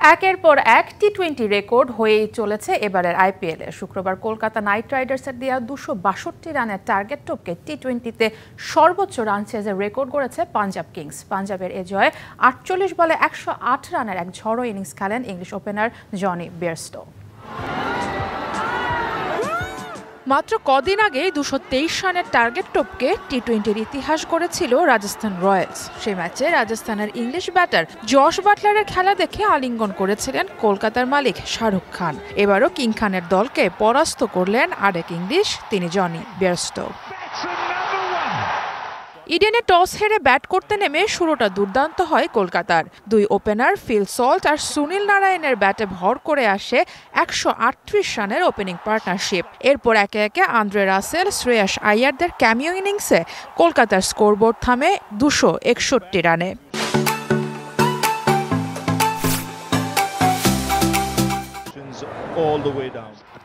একের পর এক টি-20 রেকর্ড হয়েই চলেছে এবারের আইপিএলে। শুক্রবার কলকাতা নাইট রাইডার্সের দেওয়া 262 রানের টার্গেট টপকে টি-20তে সর্বোচ্চ রান চেজের রেকর্ড গড়েছে পাঞ্জাব কিংস। পাঞ্জাবের এ জয়ে 48 বলে 108 রানের এক ঝড়ো ইনিংস খেলেন ইংলিশ ওপেনার জনি বেয়ারস্টো। মাত্র কদিন আগে 223 রানের টার্গেট টপকে টি-20-র ইতিহাস গড়েছিল রাজস্থান রয়্যালস। সেই ম্যাচে রাজস্থানের ইংলিশ ব্যাটার জশ বাটলারের খেলা দেখে আলিঙ্গন করেছিলেন কলকাতার মালিক শাহরুখ খান। এবারও কিং খানের দলকে পরাস্ত করলেন আরেক ইংলিশ, তিনি জনি বেয়ারস্টো। ইডেনে টস হেরে ব্যাট করতে নেমে শুরুটা দুর্দান্ত হয় কলকাতার। দুই ওপেনার ফিল সল্ট আর সুনীল নারায়ণের ব্যাটে ভর করে আসে 138 রানের ওপেনিং পার্টনারশিপ। এরপর একে একে আন্দ্রে রাসেল, শ্রেয়াস আইয়ারদের ক্যামিও ইনিংসে কলকাতার স্কোরবোর্ড থামে 261 রানে।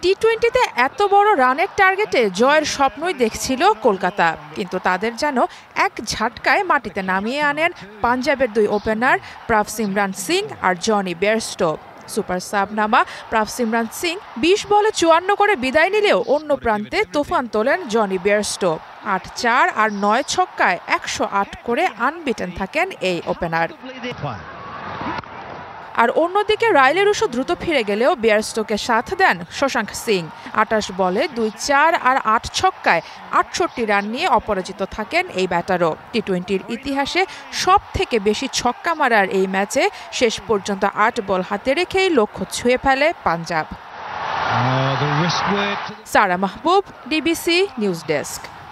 টি-20তে এত বড় রানের টার্গেটে জয়ের স্বপ্নই দেখছিল কলকাতা, কিন্তু তাদের যেন এক ঝাটকায় মাটিতে নামিয়ে আনেন পাঞ্জাবের দুই ওপেনার প্রাভসিমরান সিং আর জনি বেয়ারস্টো। সুপার সাব নামা প্রাভসিমরান সিং 20 বলে 54 করে বিদায় নিলেও অন্য প্রান্তে তুফান তোলেন জনি বেয়ারস্টো। 8-4 আর 9 ছক্কায় 108 করে আনবিটেন থাকেন এই ওপেনার। আর অন্যদিকে রাইলে রুশো দ্রুত ফিরে গেলেও বেয়ারস্টোকে সাথ দেন শশাঙ্ক সিং। 28 বলে 2-4 আর 8 ছক্কায় 68 রান নিয়ে অপরাজিত থাকেন এই ব্যাটারও। টি-20-র ইতিহাসে সব থেকে বেশি ছক্কা মারার এই ম্যাচে শেষ পর্যন্ত 8 বল হাতে রেখেই লক্ষ্য ছুঁয়ে ফেলে পাঞ্জাব। সারা মাহবুব, ডিবিসি নিউজ ডেস্ক।